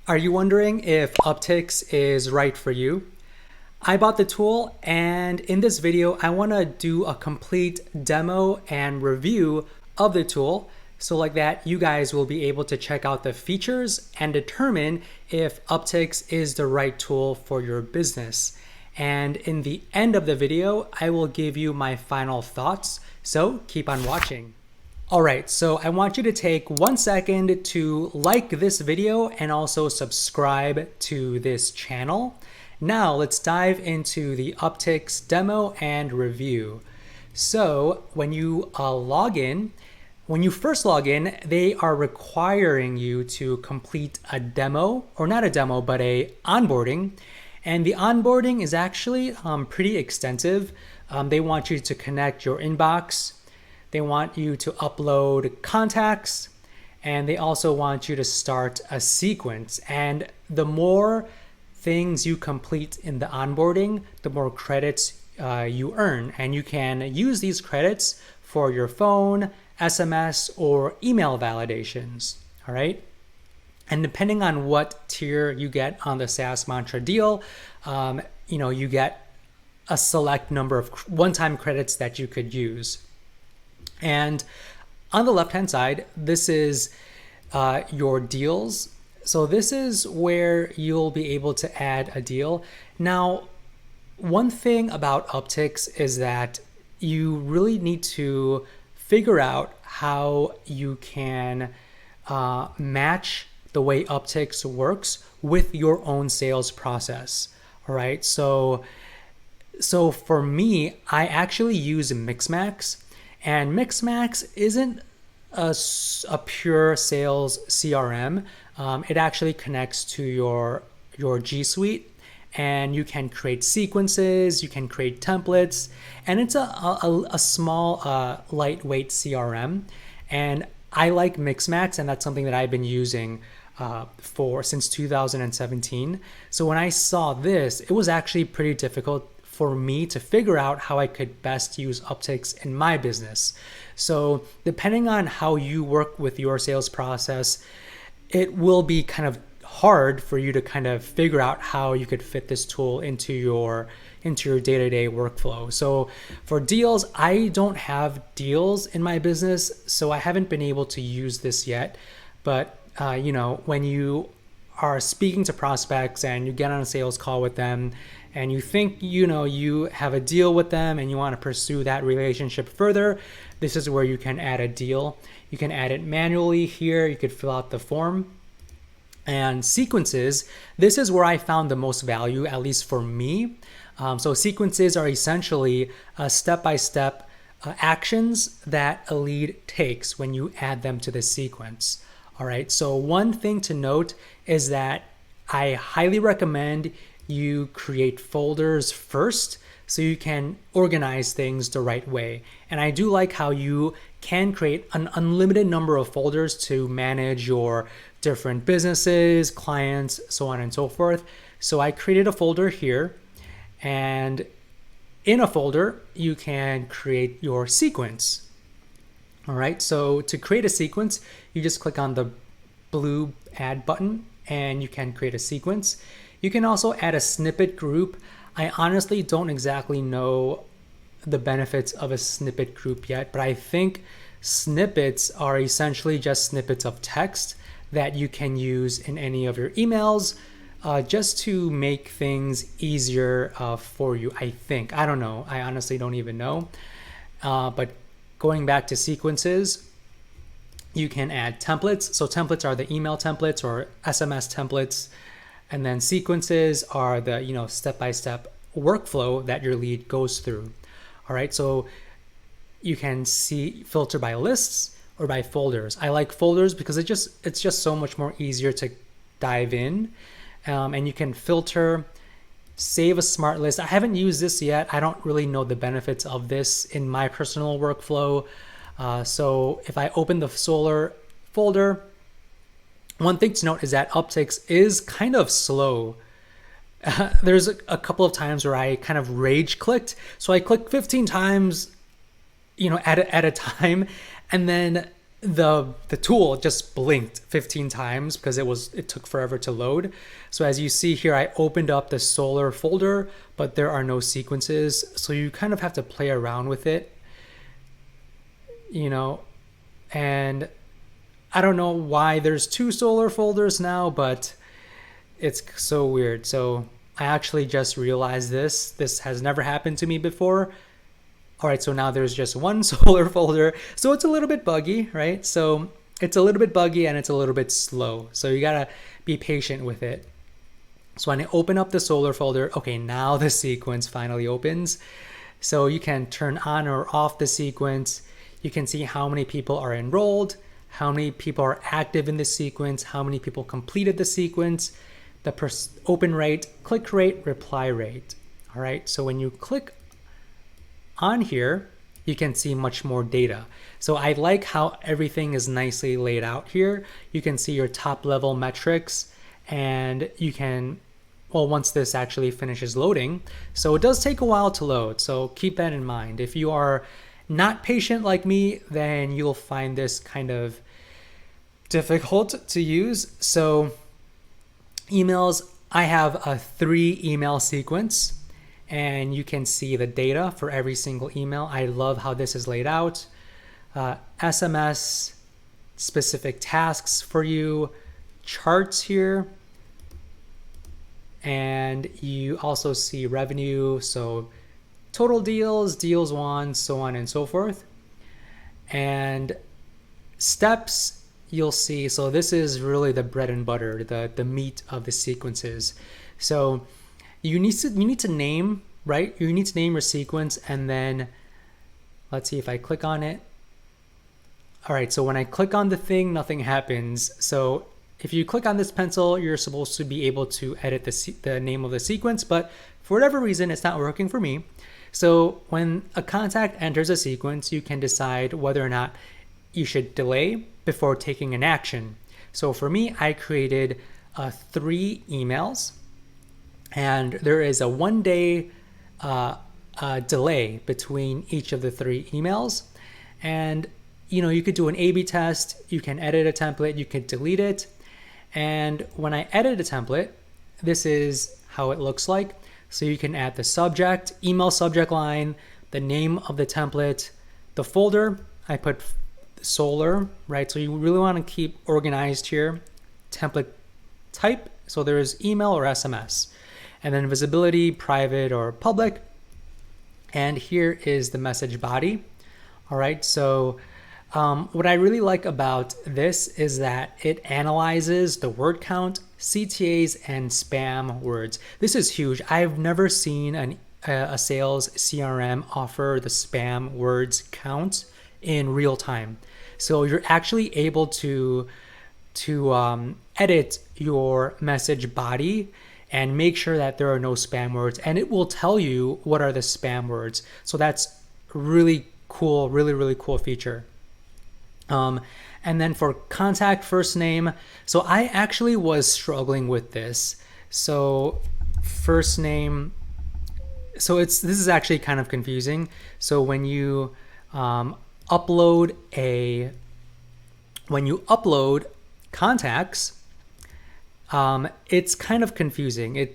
Are you wondering if Uptics is right for you? I bought the tool, and in this video, I want to do a complete demo and review of the tool. So like that, you guys will be able to check out the features and determine if Uptics is the right tool for your business. And in the end of the video, I will give you my final thoughts. So keep on watching. All right, so I want you to take 1 second to like this video and also subscribe to this channel. Now let's dive into the Uptics demo and review. So when you when you first log in, they are requiring you to complete a demo, or not a demo, but a onboarding. And the onboarding is actually pretty extensive. They want you to connect your inbox. They want you to upload contacts, and they also want you to start a sequence. And the more things you complete in the onboarding, the more credits you earn. And you can use these credits for your phone, SMS, or email validations. All right. And depending on what tier you get on the SaaS Mantra deal, you get a select number of one-time credits that you could use. And on the left-hand side, this is your deals. So this is where you'll be able to add a deal. Now, one thing about Uptics is that you really need to figure out how you can match the way Uptics works with your own sales process. All right. So for me, I actually use Mixmax. And Mixmax isn't a pure sales CRM. It actually connects to your G Suite, and you can create sequences, you can create templates, and it's a small, lightweight CRM. And I like Mixmax, and that's something that I've been using since 2017. So when I saw this, it was actually pretty difficult for me to figure out how I could best use Uptics in my business. So depending on how you work with your sales process, it will be kind of hard for you to kind of figure out how you could fit this tool into your day-to-day workflow. So for deals, I don't have deals in my business, so I haven't been able to use this yet. But when you are speaking to prospects and you get on a sales call with them and you think you have a deal with them and you want to pursue that relationship further, this is where you can add a deal. You can add it manually here. You could fill out the form. And sequences, this is where I found the most value, at least for me. So sequences are essentially step-by-step actions that a lead takes when you add them to the sequence. All right, so one thing to note is that I highly recommend you create folders first so you can organize things the right way. And I do like how you can create an unlimited number of folders to manage your different businesses, clients, so on and so forth. So I created a folder here, and in a folder, you can create your sequence. All right, so to create a sequence, you just click on the blue add button and you can create a sequence. You can also add a snippet group. I honestly don't exactly know the benefits of a snippet group yet, but I think snippets are essentially just snippets of text that you can use in any of your emails just to make things easier for you, I think. I don't know. I honestly don't even know. But going back to sequences, you can add templates. So templates are the email templates or SMS templates. And then sequences are the step-by-step workflow that your lead goes through. All right, so you can filter by lists or by folders. I like folders because it's just so much more easier to dive in. And you can filter, save a smart list. I haven't used this yet. I don't really know the benefits of this in my personal workflow. So if I open the Solar folder, one thing to note is that Uptics is kind of slow. There's a couple of times where I kind of rage clicked. So I clicked 15 times, at a time, and then the tool just blinked 15 times because it took forever to load. So as you see here, I opened up the solar folder, but there are no sequences. So you kind of have to play around with it, and I don't know why there's 2 solar folders now, but it's so weird. So I actually just realized this has never happened to me before. All right, so now there's just 1 solar folder. So it's a little bit buggy, right? So it's a little bit buggy and it's a little bit slow. So you gotta be patient with it. So when I open up the solar folder, okay, now the sequence finally opens. So you can turn on or off the sequence. You can see how many people are enrolled, how many people are active in the sequence, how many people completed the sequence, the open rate, click rate, reply rate. All right, so when you click on here, you can see much more data. So I like how everything is nicely laid out here. You can see your top level metrics, and you can, well, once this actually finishes loading. So it does take a while to load, so keep that in mind. If you are not patient like me, then you'll find this kind of difficult to use. So emails, I have a 3 email sequence, and you can see the data for every single email. I love how this is laid out. SMS, specific tasks for you, charts here, and you also see revenue, so total deals, deals won, so on and so forth. And steps, you'll see, so this is really the bread and butter, the meat of the sequences. So you need to name, right? You need to name your sequence, and then let's see if I click on it. All right, so when I click on the thing, nothing happens. So if you click on this pencil, you're supposed to be able to edit the name of the sequence, but for whatever reason, it's not working for me. So when a contact enters a sequence, you can decide whether or not you should delay before taking an action. So for me, I created 3 emails, and there is a 1-day delay between each of the 3 emails. And you could do an A/B test, you can edit a template, you can delete it. And when I edit a template, this is how it looks like. So you can add the subject, email subject line, the name of the template, the folder. I put solar, right? So you really want to keep organized here. Template type, so there is email or SMS. And then visibility, private or public. And here is the message body. All right, so what I really like about this is that it analyzes the word count, CTAs, and spam words. This is huge. I've never seen a sales CRM offer the spam words count in real time. So you're actually able to edit your message body and make sure that there are no spam words, and it will tell you what are the spam words. So that's really cool, really cool feature. And then for contact first name, so I actually was struggling with this. So first name, so this is actually kind of confusing. So when you upload contacts, it's kind of confusing.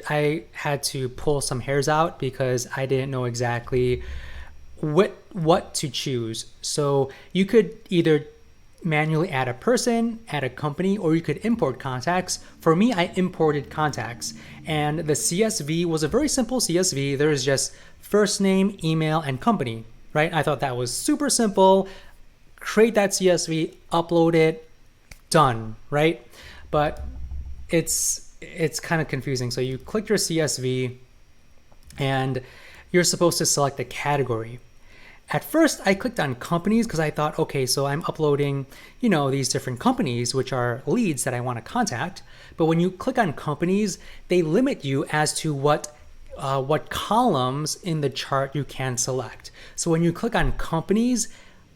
I had to pull some hairs out because I didn't know exactly what to choose. So you could either manually add a person, add a company, or you could import contacts. For me, I imported contacts, and the CSV was a very simple CSV. There is just first name, email, and company, right? I thought that was super simple. Create that CSV, upload it, done, right? But it's kind of confusing. So you click your CSV and you're supposed to select a category. At first, I clicked on companies because I thought, okay, so I'm uploading, these different companies, which are leads that I want to contact. But when you click on companies, they limit you as to what columns in the chart you can select. So when you click on companies,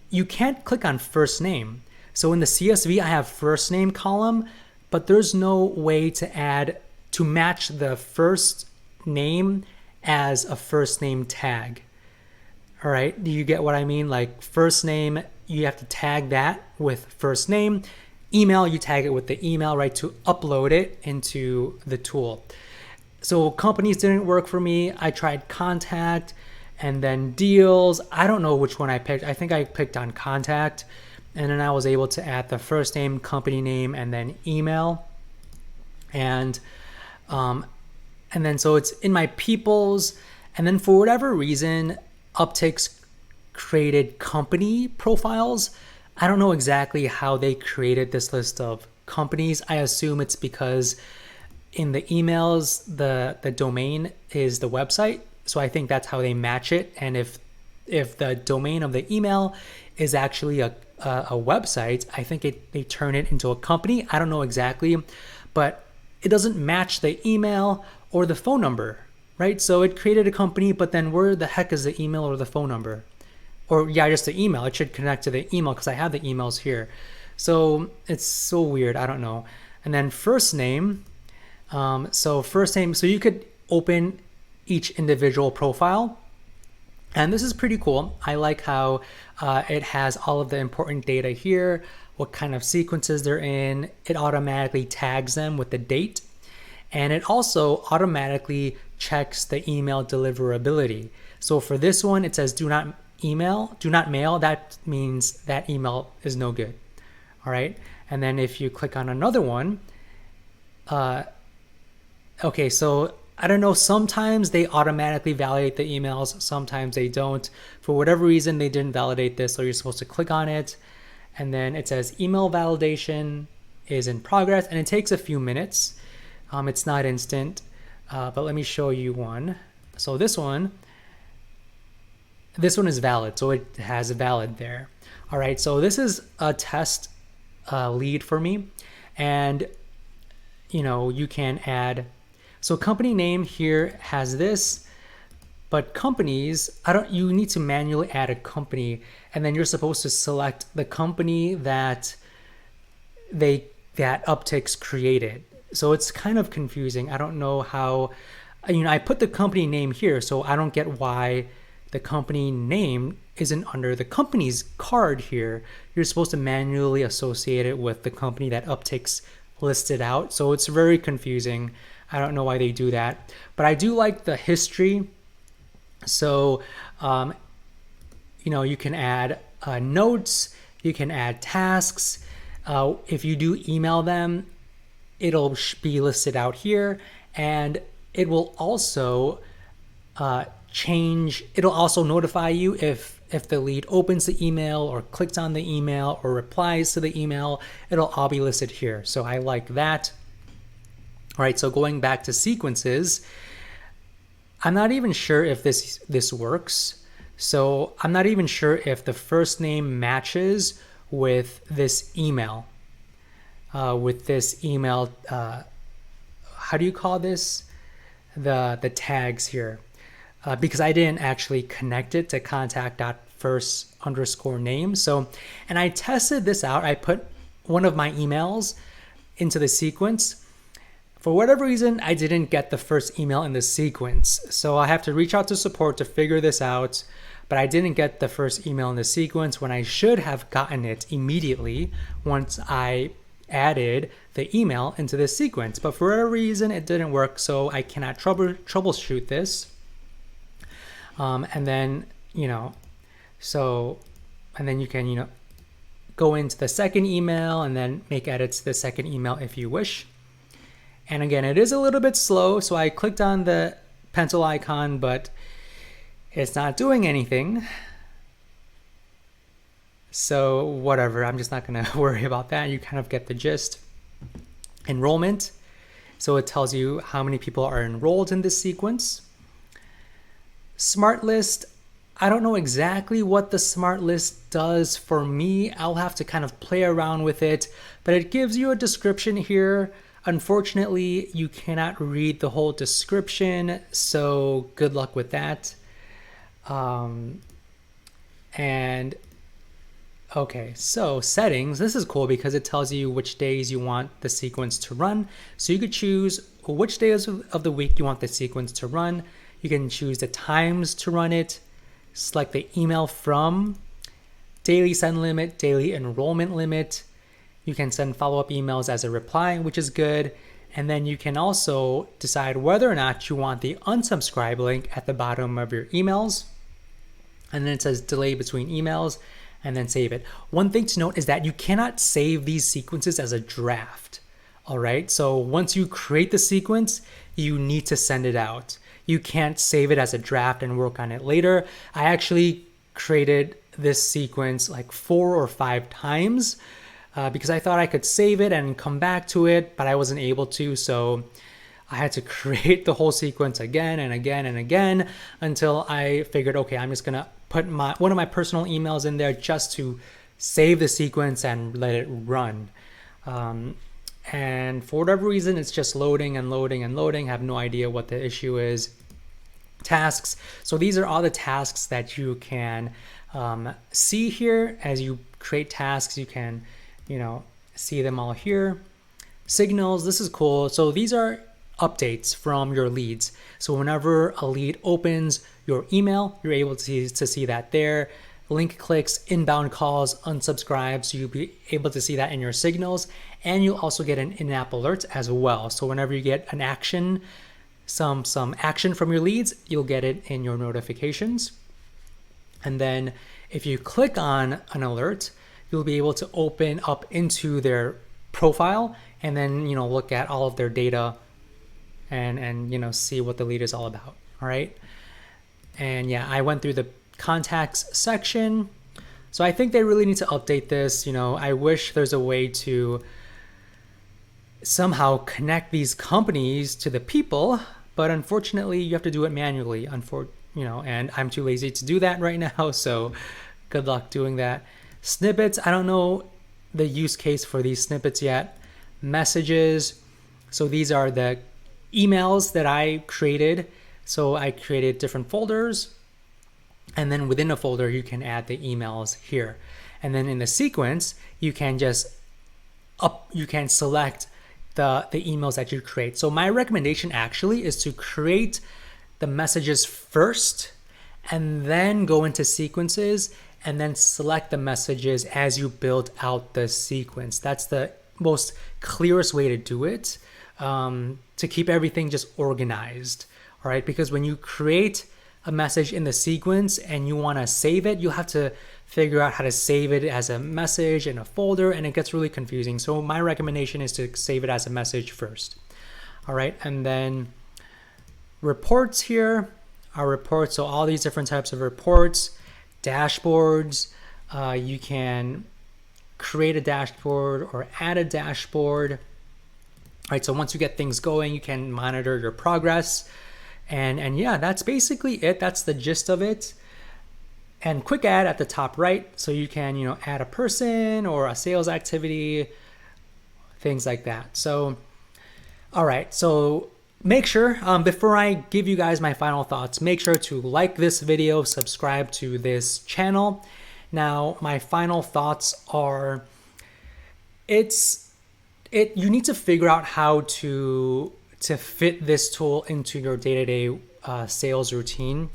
you can't click on first name. So in the CSV, I have first name column, but there's no way to match the first name as a first name tag. All right, do you get what I mean? Like first name you have to tag that with first name. Email, you tag it with the email, right, to upload it into the tool. So companies didn't work for me. I tried contact and then deals. I don't know which one I picked. I think I picked on contact, and then I was able to add the first name, company name, and then email. And then so it's in my people's, and then for whatever reason, Uptics created company profiles. I don't know exactly how they created this list of companies. I assume it's because in the emails, the domain is the website. So I think that's how they match it. And if the domain of the email is actually a website, I think they turn it into a company. I don't know exactly, but it doesn't match the email or the phone number, right? So it created a company, but then where the heck is the email or the phone number? Or yeah, just the email. It should connect to the email because I have the emails here. So it's so weird. I don't know. And then first name. So first name. So you could open each individual profile. And this is pretty cool. I like how it has all of the important data here, what kind of sequences they're in. It automatically tags them with the date. And it also automatically checks the email deliverability. So for this one, it says do not mail. That means that email is no good. All right. And then if you click on another one, okay, so I don't know, sometimes they automatically validate the emails, sometimes they don't. For whatever reason, they didn't validate this, so you're supposed to click on it. And then it says email validation is in progress, and it takes a few minutes. It's not instant, but let me show you one. So this one is valid, so it has valid there. All right, so this is a test lead for me, and you can add. So company name here has this, but companies, you need to manually add a company, and then you're supposed to select the company that Uptics created. So it's kind of confusing. I don't know how, I put the company name here, so I don't get why the company name isn't under the company's card here. You're supposed to manually associate it with the company that Uptics listed out. So it's very confusing. I don't know why they do that, but I do like the history. So, you can add notes, you can add tasks. If you do email them, it'll be listed out here, and it will also it'll also notify you if the lead opens the email or clicks on the email or replies to the email. It'll all be listed here. So I like that. All right, so going back to sequences, I'm not even sure if this works. So I'm not even sure if the first name matches with this email. How do you call this? The tags here. Because I didn't actually connect it to contact.first_name. So, and I tested this out. I put one of my emails into the sequence. For whatever reason, I didn't get the first email in the sequence. So I have to reach out to support to figure this out. But I didn't get the first email in the sequence when I should have gotten it immediately once I added the email into the sequence. But for whatever reason, it didn't work. So I cannot troubleshoot this. And then you can, go into the second email and then make edits to the second email if you wish. And again, it is a little bit slow. So I clicked on the pencil icon, but it's not doing anything. So whatever, I'm just not gonna worry about that. You kind of get the gist. Enrollment. So it tells you how many people are enrolled in this sequence. Smart list. I don't know exactly what the smart list does for me. I'll have to kind of play around with it, but it gives you a description here. Unfortunately, you cannot read the whole description, so good luck with that. Okay, so settings, this is cool because it tells you which days you want the sequence to run. So you could choose which days of the week you want the sequence to run. You can choose the times to run it, select the email from, daily send limit, daily enrollment limit. You can send follow-up emails as a reply, which is good. And then you can also decide whether or not you want the unsubscribe link at the bottom of your emails. And then it says delay between emails, and then save it. One thing to note is that you cannot save these sequences as a draft. All right, so once you create the sequence, you need to send it out. You can't save it as a draft and work on it later. I actually created this sequence like 4 or 5 times because I thought I could save it and come back to it, but I wasn't able to. So I had to create the whole sequence again and again and again until I figured, okay, I'm just gonna put one of my personal emails in there just to save the sequence and let it run. And for whatever reason, it's just loading and loading and loading. I have no idea what the issue is. Tasks. So these are all the tasks that you can see here as you create tasks. You can, see them all here. Signals. This is cool. So these are updates from your leads. So whenever a lead opens your email, you're able to see that there. Link clicks, inbound calls, unsubscribes. So you'll be able to see that in your signals, and you'll also get an in-app alert as well. So whenever you get an action, some action from your leads, you'll get it in your notifications. And then if you click on an alert, you'll be able to open up into their profile and then look at all of their data and see what the lead is all about. All right. And yeah, I went through the contacts section. So I think they really need to update this. I wish there's a way to somehow connect these companies to the people, but unfortunately you have to do it manually, and I'm too lazy to do that right now. So good luck doing that. Snippets. I don't know the use case for these snippets yet. Messages. So these are the emails that I created. So I created different folders, and then within a folder, you can add the emails here. And then in the sequence, you can select the emails that you create. So my recommendation actually is to create the messages first and then go into sequences and then select the messages as you build out the sequence. That's the most clearest way to do it, to keep everything just organized. All right, because when you create a message in the sequence and you want to save it, you'll have to figure out how to save it as a message in a folder, and it gets really confusing. So my recommendation is to save it as a message first. All right, and then reports here are reports. So all these different types of reports, dashboards. You can create a dashboard or add a dashboard. All right, so once you get things going, you can monitor your progress. And yeah, that's basically it. That's the gist of it. And quick add at the top right. So you can, add a person or a sales activity, things like that. So, all right. So make sure, before I give you guys my final thoughts, make sure to like this video, subscribe to this channel. Now, my final thoughts are, you need to figure out how to fit this tool into your day-to-day sales routine.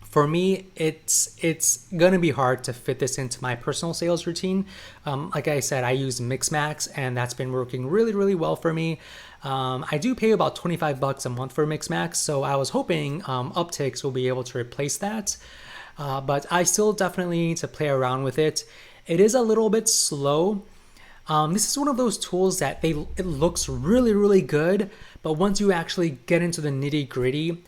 For me, it's gonna be hard to fit this into my personal sales routine. Like I said, I use Mixmax, and that's been working really, really well for me. I do pay about $25 a month for Mixmax, so I was hoping Uptics will be able to replace that. But I still definitely need to play around with it. It is a little bit slow. This is one of those tools that it looks really, really good, but once you actually get into the nitty-gritty,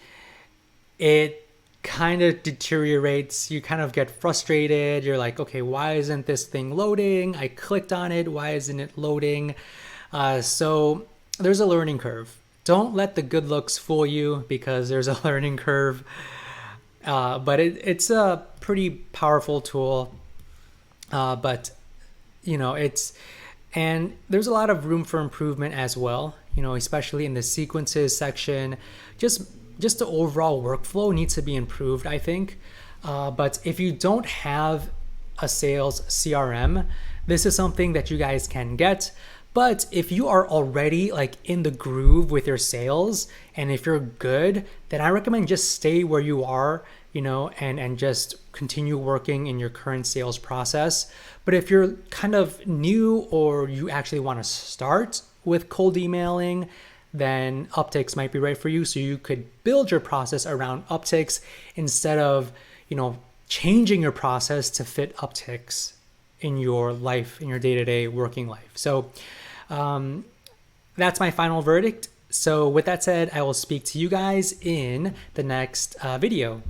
it kind of deteriorates. You kind of get frustrated. You're like, okay, why isn't this thing loading? I clicked on it. Why isn't it loading? So there's a learning curve. Don't let the good looks fool you, because there's a learning curve. But it's a pretty powerful tool. But and there's a lot of room for improvement as well, especially in the sequences section. Just the overall workflow needs to be improved, I think. But if you don't have a sales CRM, this is something that you guys can get. But if you are already in the groove with your sales, and if you're good, then I recommend just stay where you are and just continue working in your current sales process. But if you're kind of new or you actually want to start with cold emailing, then Uptics might be right for you. So you could build your process around Uptics instead of, changing your process to fit Uptics in your life, in your day-to-day working life. So that's my final verdict. So with that said, I will speak to you guys in the next video.